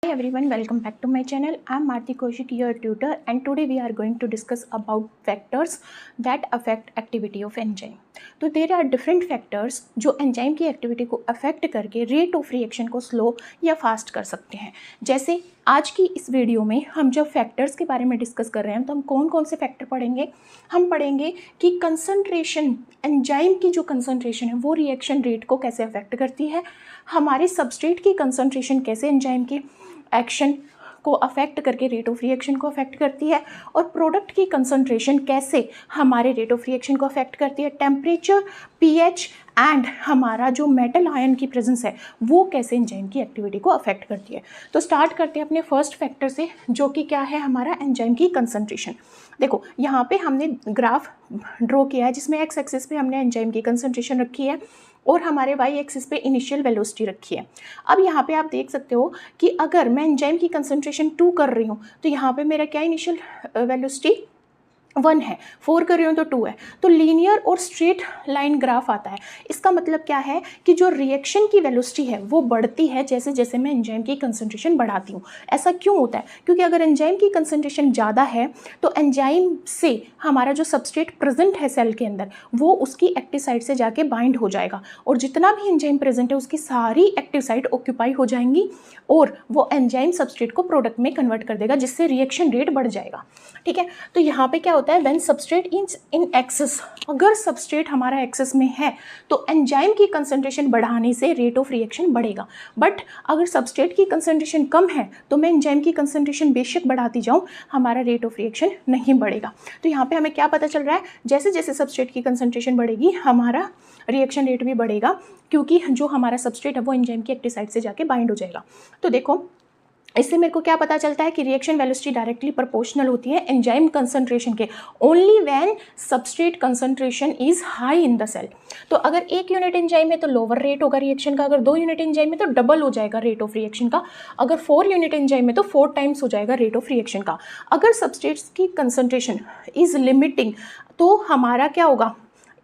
Everyone, welcome back to my channel. I'm Marti Kaushik, your tutor, and today we are going to discuss about factors that affect activity of enzyme. तो there are different factors जो enzyme की activity को affect करके rate of reaction को slow या fast कर सकते हैं। जैसे आज की इस वीडियो में हम जब फैक्टर्स के बारे में डिस्कस कर रहे हैं तो हम कौन कौन से फैक्टर पढ़ेंगे। हम पढ़ेंगे कि कंसंट्रेशन, एंजाइम की जो कंसंट्रेशन है वो रिएक्शन रेट को कैसे अफेक्ट करती है, हमारे सबस्ट्रेट की कंसंट्रेशन कैसे एंजाइम के एक्शन को अफेक्ट करके रेट ऑफ रिएक्शन को अफेक्ट करती है, और प्रोडक्ट की कंसंट्रेशन कैसे हमारे रेट ऑफ रिएक्शन को अफेक्ट करती है, टेम्परेचर, पीएच एंड हमारा जो मेटल आयन की प्रेजेंस है वो कैसे एंजाइम की एक्टिविटी को अफेक्ट करती है। तो स्टार्ट करते हैं अपने फर्स्ट फैक्टर से, जो कि क्या है हमारा एंजाइम की कंसंट्रेशन। देखो यहाँ पे हमने ग्राफ ड्रॉ किया है जिसमें एक्स एक्सिस पे हमने एंजाइम की कंसंट्रेशन रखी है और हमारे वाई एक्सिस पे इनिशियल वेलोसिटी रखी है। अब यहाँ पे आप देख सकते हो कि अगर मैं एंजाइम की कंसंट्रेशन 2 कर रही हूँ तो यहाँ पे मेरा क्या इनिशियल वेलोसिटी 1 है, 4 कर रही हूँ तो 2 है, तो लीनियर और स्ट्रेट लाइन ग्राफ आता है। इसका मतलब क्या है कि जो रिएक्शन की वेलोसिटी है वो बढ़ती है जैसे जैसे मैं एंजाइम की कंसंट्रेशन बढ़ाती हूँ। ऐसा क्यों होता है? क्योंकि अगर एंजाइम की कंसंट्रेशन ज़्यादा है तो एंजाइम से हमारा जो सबस्ट्रेट प्रेजेंट है सेल के अंदर वो उसकी एक्टिव साइट से जाके बाइंड हो जाएगा, और जितना भी एंजाइम प्रेजेंट है उसकी सारी एक्टिव साइट ऑक्यूपाई हो जाएंगी और वो एंजाइम सबस्ट्रेट को प्रोडक्ट में कन्वर्ट कर देगा, जिससे रिएक्शन रेट बढ़ जाएगा। ठीक है, तो यहाँ पे क्या होता है, व्हेन सबस्ट्रेट इन एक्सेस, अगर सबस्ट्रेट हमारा एक्सेस में है तो एंजाइम की कंसंट्रेशन बढ़ाने से रेट ऑफ रिएक्शन बढ़ेगा। बट अगर सबस्ट्रेट की कंसंट्रेशन कम है तो मैं एंजाइम की कंसंट्रेशन बेशक बढ़ाती जाऊँ, हमारा रेट ऑफ रिएक्शन नहीं बढ़ेगा। तो यहाँ पे हमें क्या पता चल रहा है, जैसे जैसे सबस्ट्रेट की कंसंट्रेशन बढ़ेगी हमारा रिएक्शन रेट भी बढ़ेगा, क्योंकि जो हमारा सबस्ट्रेट है वो एंजाइम की एक्टिव साइट से जाके बाइंड हो जाएगा। तो देखो इससे मेरे को क्या पता चलता है कि रिएक्शन वेलोसिटी डायरेक्टली प्रोपोर्शनल होती है एंजाइम कंसंट्रेशन के, only when substrate concentration is high in the cell. तो अगर 1 यूनिट एंजाइम है तो लोअर रेट होगा रिएक्शन का, अगर 2 यूनिट एंजाइम है तो डबल हो जाएगा रेट ऑफ रिएक्शन का, अगर 4 यूनिट एंजाइम है तो 4 टाइम्स हो जाएगा रेट ऑफ रिएक्शन का। अगर सबस्ट्रेट्स की कंसंट्रेशन इज लिमिटिंग तो हमारा क्या होगा,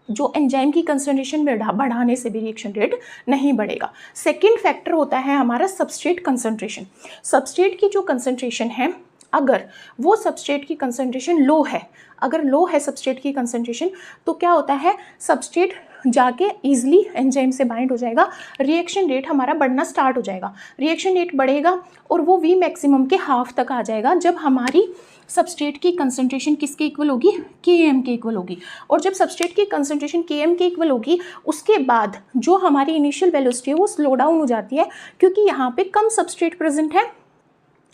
जो एंजाइम की कंसंट्रेशन बढ़ाने से भी रिएक्शन रेट नहीं बढ़ेगा। सेकेंड फैक्टर होता है हमारा सबस्ट्रेट कंसंट्रेशन। सबस्ट्रेट की जो कंसंट्रेशन है, अगर वो सबस्ट्रेट की कंसंट्रेशन लो है, अगर लो है सबस्ट्रेट की कंसंट्रेशन तो क्या होता है, सबस्ट्रेट जाके ईजिली एंजाइम से बाइंड हो जाएगा, रिएक्शन रेट हमारा बढ़ना स्टार्ट हो जाएगा। रिएक्शन रेट बढ़ेगा और वो वी मैक्सिमम के हाफ तक आ जाएगा जब हमारी सबस्ट्रेट की कंसंट्रेशन किसके इक्वल होगी, Km के इक्वल होगी। और जब सबस्ट्रेट की कंसंट्रेशन Km के इक्वल होगी उसके बाद जो हमारी इनिशियल वेलोसिटी है वो स्लो डाउन हो जाती है, क्योंकि यहाँ पे कम सबस्ट्रेट प्रेजेंट है,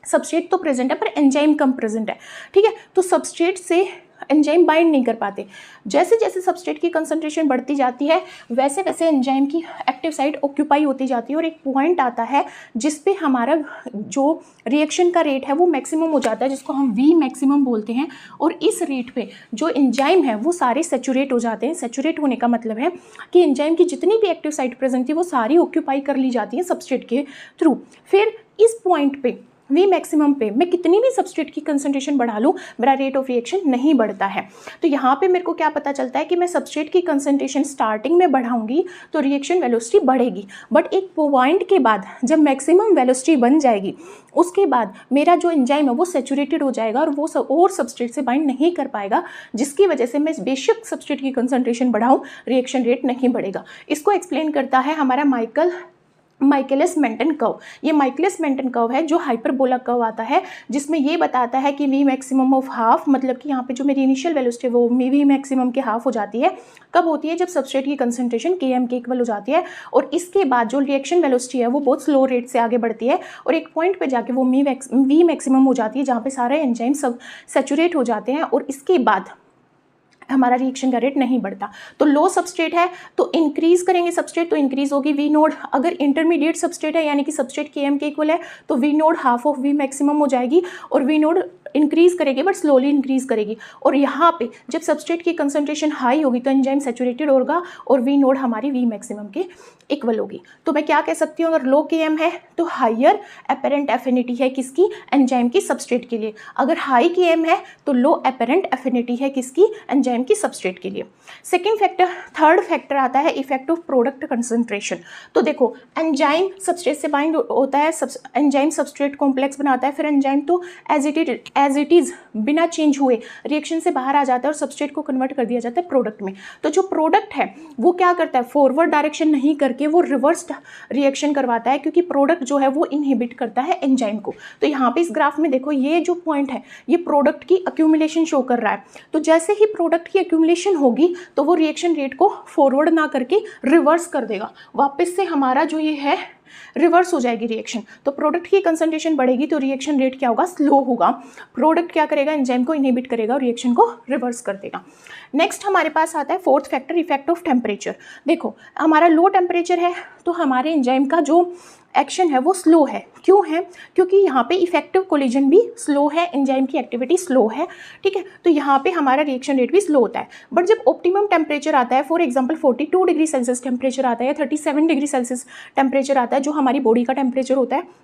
सबस्ट्रेट तो प्रेजेंट है पर एंजाइम कम प्रेजेंट है। ठीक है, तो सबस्ट्रेट से एंजाइम बाइंड नहीं कर पाते। जैसे जैसे सबस्ट्रेट की कंसंट्रेशन बढ़ती जाती है वैसे वैसे एंजाइम की एक्टिव साइट ऑक्यूपाई होती जाती है, और एक पॉइंट आता है जिस पे हमारा जो रिएक्शन का रेट है वो मैक्सिमम हो जाता है, जिसको हम वी मैक्सिमम बोलते हैं। और इस रेट पे जो एंजाइम है वो सारे सेचुरेट हो जाते हैं। सेचुरेट होने का मतलब है कि एंजाइम की जितनी भी एक्टिव साइट प्रेजेंट थी वो सारी ऑक्यूपाई कर ली जाती है सबस्ट्रेट के थ्रू। फिर इस पॉइंट पे वी मैक्सिमम पे मैं कितनी भी सबस्ट्रेट की कंसंट्रेशन बढ़ा लूँ मेरा रेट ऑफ रिएक्शन नहीं बढ़ता है। तो यहाँ पे मेरे को क्या पता चलता है कि मैं सबस्ट्रेट की कंसंट्रेशन स्टार्टिंग में बढ़ाऊंगी तो रिएक्शन वेलोसिटी बढ़ेगी, बट एक पॉइंट के बाद जब मैक्सिमम वेलोसिटी बन जाएगी उसके बाद मेरा जो एंजाइम है वो सेचुरेटेड हो जाएगा और वो और सबस्ट्रेट से बाइंड नहीं कर पाएगा, जिसकी वजह से मैं बेशक सबस्ट्रेट की कंसंट्रेशन बढ़ाऊँ रिएक्शन रेट नहीं बढ़ेगा। इसको एक्सप्लेन करता है हमारा माइकलिस मेंटन कर्व। ये माइकलिस मेंटन कर्व है जो हाइपरबोला कर्व आता है, जिसमें ये बताता है कि वी मैक्सिमम ऑफ हाफ, मतलब कि यहाँ पे जो मेरी इनिशियल वेलोसिटी है वो वी मैक्सिमम के हाफ हो जाती है। कब होती है? जब सबस्ट्रेट की कंसंट्रेशन Km के इक्वल हो जाती है, और इसके बाद जो रिएक्शन वेलोसिटी है वो बहुत स्लो रेट से आगे बढ़ती है और एक पॉइंट पे जाके वो वी मैक्सिमम हो जाती है जहाँ पे सारे एंजाइम सब सेचुरेट हो जाते हैं, और इसके बाद हमारा रिएक्शन का रेट नहीं बढ़ता। तो लो सबस्ट्रेट है तो इंक्रीज करेंगे सबस्ट्रेट तो इंक्रीज होगी वी नोड। अगर इंटरमीडिएट सबस्ट्रेट है यानी कि सबस्ट्रेट Km के इक्वल है तो V naught half of V maximum हो जाएगी, और वी नोड इंक्रीज करेगी बट स्लोली इंक्रीज करेगी। और यहाँ पे जब सबस्ट्रेट की कंसंट्रेशन हाई होगी तो एंजाइम सैचुरेटेड होगा और वी नोड हमारी वी मैक्सिमम के इक्वल होगी। तो मैं क्या कह सकती हूँ, अगर लो Km है तो हायर एपेरेंट एफिनिटी है किसकी, एंजाइम की सबस्ट्रेट के लिए। अगर हाई Km है तो लो एपेरेंट एफिनिटी है किसकी, एंजाइम की सबस्ट्रेट के लिए। सेकेंड फैक्टर, थर्ड फैक्टर आता है इफेक्ट ऑफ प्रोडक्ट कंसंट्रेशन। तो देखो एंजाइम सबस्ट्रेट से बाइंड होता है, एंजाइम सबस्ट्रेट कॉम्प्लेक्स बनाता है, फिर एंजाइम तो एज इट इज बिना चेंज हुए रिएक्शन से बाहर आ जाता है और सबस्ट्रेट को कन्वर्ट कर दिया जाता है प्रोडक्ट में। तो जो प्रोडक्ट है वो क्या करता है, फॉरवर्ड डायरेक्शन नहीं करके वो रिवर्स रिएक्शन करवाता है, क्योंकि प्रोडक्ट जो है वो इनहिबिट करता है एंजाइम को। तो यहाँ पे इस ग्राफ में देखो ये जो पॉइंट है ये प्रोडक्ट की अक्यूमुलेशन शो कर रहा है। तो जैसे ही प्रोडक्ट की अक्यूमुलेशन होगी तो वो रिएक्शन रेट को फॉरवर्ड ना करके रिवर्स कर देगा, वापस से हमारा जो ये है रिवर्स हो जाएगी रिएक्शन। तो प्रोडक्ट की कंसंट्रेशन बढ़ेगी तो रिएक्शन रेट क्या होगा, स्लो होगा। प्रोडक्ट क्या करेगा, एंजाइम को इनहिबिट करेगा और रिएक्शन को रिवर्स कर देगा। नेक्स्ट हमारे पास आता है fourth factor effect of temperature. देखो हमारा लो टेम्परेचर है तो हमारे एंजाइम का जो एक्शन है वो स्लो है। क्यों है, क्योंकि यहाँ पे इफेक्टिव कोलिजन भी स्लो है, एंजाइम की एक्टिविटी स्लो है, ठीक है। तो यहाँ पे हमारा रिएक्शन रेट भी स्लो होता है। बट जब ऑप्टिमम टेम्परेचर आता है, for example 42 degree Celsius temperature आता है, 37 डिग्री सेल्सियस टेम्परेचर आता है, जो हमारी बॉडी का टेम्परेचर होता है,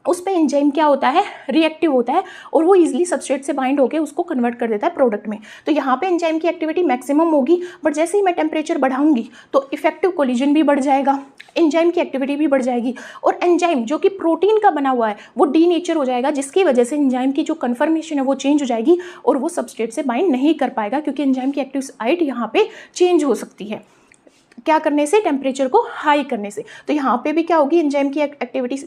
उस पे एंजाइम क्या होता है, रिएक्टिव होता है और वो इजीली सबस्ट्रेट से बाइंड होकर उसको कन्वर्ट कर देता है प्रोडक्ट में। तो यहाँ पे एंजाइम की एक्टिविटी मैक्सिमम होगी, बट जैसे ही मैं टेम्परेचर बढ़ाऊंगी तो इफेक्टिव कोलिजन भी बढ़ जाएगा, एंजाइम की एक्टिविटी भी बढ़ जाएगी और एंजाइम जो कि प्रोटीन का बना हुआ है वो डीनेचर हो जाएगा, जिसकी वजह से एंजाइम की जो कन्फर्मेशन है वो चेंज हो जाएगी और वो सबस्ट्रेट से बाइंड नहीं कर पाएगा, क्योंकि एंजाइम की एक्टिव साइट यहाँ पे चेंज हो सकती है क्या करने से, टेम्परेचर को हाई करने से। तो यहाँ पे भी क्या होगी, एंजाइम की एक्टिविटी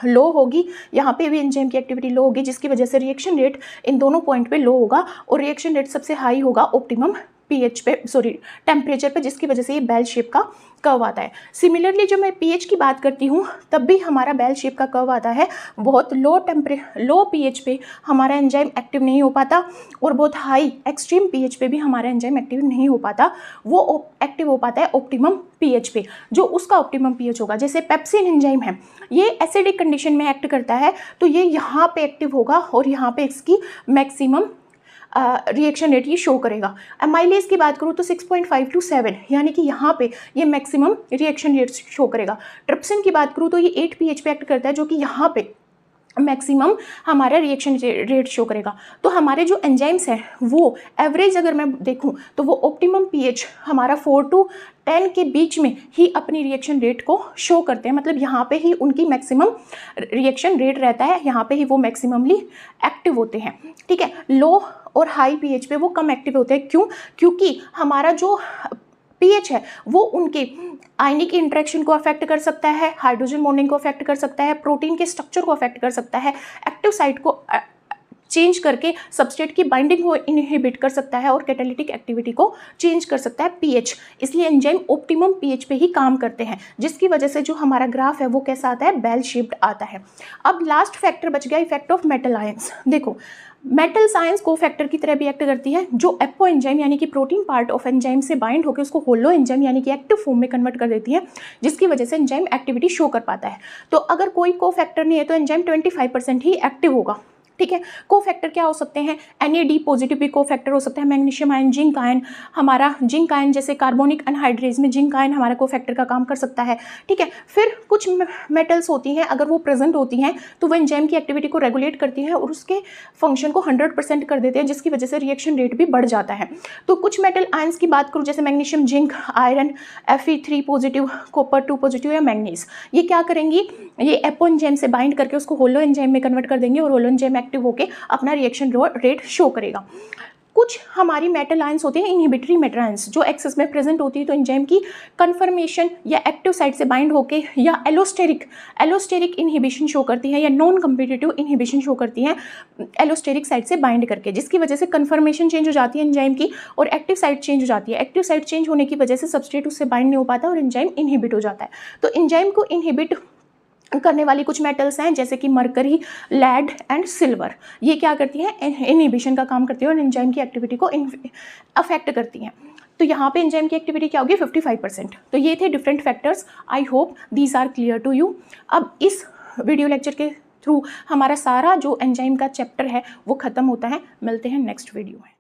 लो होगी, यहाँ पे भी एंजाइम की एक्टिविटी लो होगी, जिसकी वजह से रिएक्शन रेट इन दोनों पॉइंट पे लो होगा और रिएक्शन रेट सबसे हाई होगा ऑप्टिमम पीएच पे, टेम्परेचर पे, जिसकी वजह से ये बेल शेप का कर्व आता है। सिमिलरली जब मैं पीएच की बात करती हूँ तब भी हमारा बेल शेप का कर्व आता है। बहुत लो पीएच पे हमारा एंजाइम एक्टिव नहीं हो पाता और बहुत हाई एक्सट्रीम पीएच पे भी हमारा एंजाइम एक्टिव नहीं हो पाता, वो एक्टिव हो पाता है ऑप्टिमम पीएच पे, जो उसका ऑप्टिमम पीएच होगा। जैसे पेप्सिन एंजाइम है, ये एसिडिक कंडीशन में एक्ट करता है तो ये यहाँ पे एक्टिव होगा और यहाँ पे इसकी मैक्सिमम रिएक्शन रेट ये शो करेगा। एमाइलेज की बात करूँ तो 6.5 to 7, यानी कि यहाँ पे ये मैक्सिमम रिएक्शन रेट शो करेगा। ट्रिप्सिन की बात करूँ तो ये 8 pH पे एक्ट करता है, जो कि यहाँ पे मैक्सिमम हमारा रिएक्शन रेट शो करेगा। तो हमारे जो एंजाइम्स हैं वो एवरेज अगर मैं देखूं तो वो ऑप्टिमम पीएच हमारा 4 to 10 के बीच में ही अपनी रिएक्शन रेट को शो करते हैं, मतलब यहाँ पे ही उनकी मैक्सिमम रिएक्शन रेट रहता है, यहाँ पे ही वो मैक्सिममली एक्टिव होते हैं, ठीक है। लो और हाई पीएच पे वो कम एक्टिव होते हैं। क्यों, क्योंकि हमारा जो पीएच है वो उनके आयनिक इंटरेक्शन को अफेक्ट कर सकता है, हाइड्रोजन बॉन्डिंग को अफेक्ट कर सकता है, प्रोटीन के स्ट्रक्चर को अफेक्ट कर सकता है, एक्टिव साइट को चेंज करके सबस्ट्रेट की बाइंडिंग को इनहिबिट कर सकता है और कैटालिटिक एक्टिविटी को चेंज कर सकता है पीएच। इसलिए एंजाइम ऑप्टिमम पीएच पे ही काम करते हैं, जिसकी वजह से जो हमारा ग्राफ है वो कैसा आता है, बेल शेप्ड आता है। अब लास्ट फैक्टर बच गया इफेक्ट ऑफ मेटल आयंस। देखो मेटल्स आयंस को फैक्टर की तरह भी एक्ट करती है, जो एपो एंजाइम यानी कि प्रोटीन पार्ट ऑफ एंजाइम से बाइंड होकर उसको होलो एंजाइम यानी कि एक्टिव फॉर्म में कन्वर्ट कर देती है, जिसकी वजह से एंजाइम एक्टिविटी शो कर पाता है। तो अगर कोई को फैक्टर नहीं है तो एंजाइम 25% ही एक्टिव होगा, ठीक है। को फैक्टर क्या हो सकते हैं, NAD पॉजिटिव भी को फैक्टर हो सकता है, मैग्नीशियम आयन, जिंक आयन, हमारा जिंक आयन जैसे कार्बोनिक अनहाइड्रेज में जिंक आयन हमारा को फैक्टर का काम कर सकता है, ठीक है। फिर कुछ मेटल्स होती हैं, अगर वो प्रेजेंट होती हैं तो वो एंजाइम की एक्टिविटी को रेगुलेट करती है और उसके फंक्शन को 100% कर देते हैं, जिसकी वजह से रिएक्शन रेट भी बढ़ जाता है। तो कुछ मेटल आयंस की बात करूँ जैसे magnesium, zinc, iron, Fe3 positive, copper 2 positive या मैंगनीज, ये क्या करेंगी, ये एपो एंजाइम से बाइंड करके उसको होलो एंजाइम में कन्वर्ट कर देंगे और होलो एंजाइम एक्टिव होकर अपना रिएक्शन रेट शो करेगा। कुछ हमारी मेटल आयंस होते हैं इनहिबिटरी मेटल आयंस, जो एक्सेस में प्रेजेंट होती है तो एंजाइम की कन्फर्मेशन या एक्टिव साइट से बाइंड होके या एलोस्टेरिक इनहिबिशन शो करती है या नॉन कम्पिटिटिव इनहिबिशन शो करती है एलोस्टेरिक साइट से बाइंड करके, जिसकी वजह से कन्फर्मेशन चेंज हो जाती है एंजाइम की और एक्टिव साइट चेंज हो जाती है। एक्टिव साइट चेंज होने की वजह से सबस्ट्रेट उससे बाइंड नहीं हो पाता और एंजाइम इनहिबिट हो जाता है। तो एंजाइम को इनहिबिट करने वाली कुछ मेटल्स हैं जैसे कि मरकरी, लेड एंड सिल्वर, ये क्या करती हैं, इनहिबिशन का काम करती है और एंजाइम की एक्टिविटी को अफेक्ट करती हैं। तो यहाँ पे एंजाइम की एक्टिविटी क्या होगी, 55%। तो ये थे different factors. I hope these are clear to you. अब इस वीडियो लेक्चर के थ्रू हमारा सारा जो एंजाइम का चैप्टर है वो ख़त्म होता है। मिलते हैं नेक्स्ट वीडियो में।